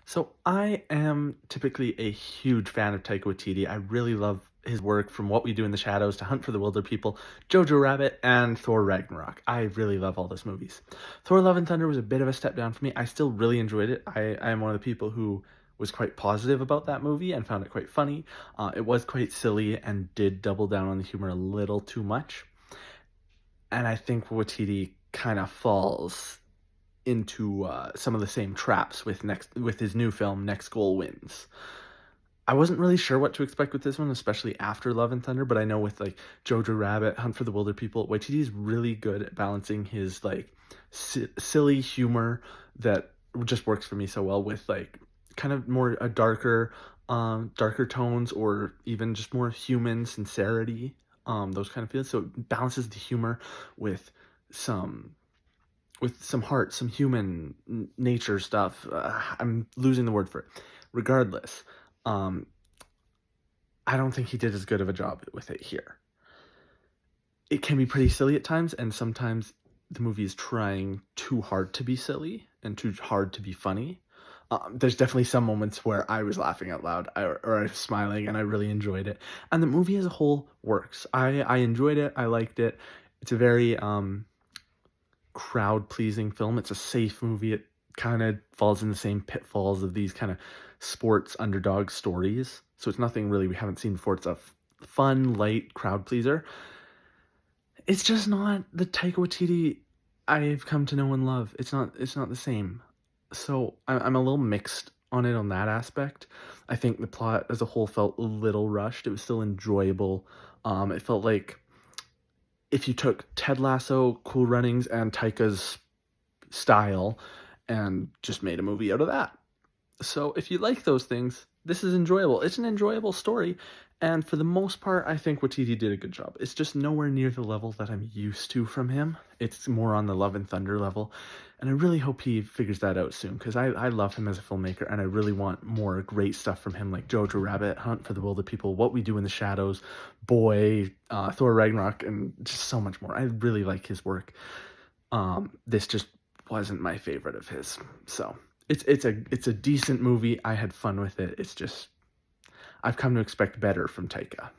So I am typically a huge fan of Taika Waititi. I really love his work from What We Do in the Shadows to Hunt for the Wilder People, Jojo Rabbit, and Thor Ragnarok. I really love all those movies. Thor Love and Thunder was a bit of a step down for me. I still really enjoyed it. I am one of the people who was quite positive about that movie and found it quite funny. It was quite silly and did double down on the humor a little too much. And I think Waititi kind of falls into some of the same traps with his new film Next Goal Wins. I wasn't really sure what to expect with this one, especially after Love and Thunder, but I know with like Jojo Rabbit, Hunt for the Wilder People, Waititi is really good at balancing his like silly humor that just works for me so well with like kind of more a darker tones or even just more human sincerity, those kind of feelings. So it balances the humor with some some heart, some human nature stuff. I'm losing the word for it. Regardless, um, I don't think he did as good of a job with it here. It can be pretty silly at times, and sometimes the movie is trying too hard to be silly and too hard to be funny. There's definitely some moments where I was laughing out loud or I was smiling, and I really enjoyed it. And the movie as a whole works. I enjoyed it. I liked it. It's a very crowd pleasing film. It's a safe movie. It kind of falls in the same pitfalls of these kind of sports underdog stories. So it's nothing really we haven't seen before. It's a fun, light crowd pleaser. It's just not the Taika Waititi I've come to know and love. It's not the same. So I'm a little mixed on it on that aspect. I think the plot as a whole felt a little rushed. It was still enjoyable. It felt like if you took Ted Lasso, Cool Runnings, and Taika's style and just made a movie out of that. So if you like those things, this is enjoyable. It's an enjoyable story, and for the most part, I think Waititi did a good job. It's just nowhere near the level that I'm used to from him. It's more on the Love and Thunder level, and I really hope he figures that out soon, because I love him as a filmmaker, and I really want more great stuff from him, like Jojo Rabbit, Hunt for the Wilder People, What We Do in the Shadows, Boy, Thor Ragnarok, and just so much more. I really like his work. This just wasn't my favorite of his, so it's a decent movie. I had fun with it. It's just I've come to expect better from Taika.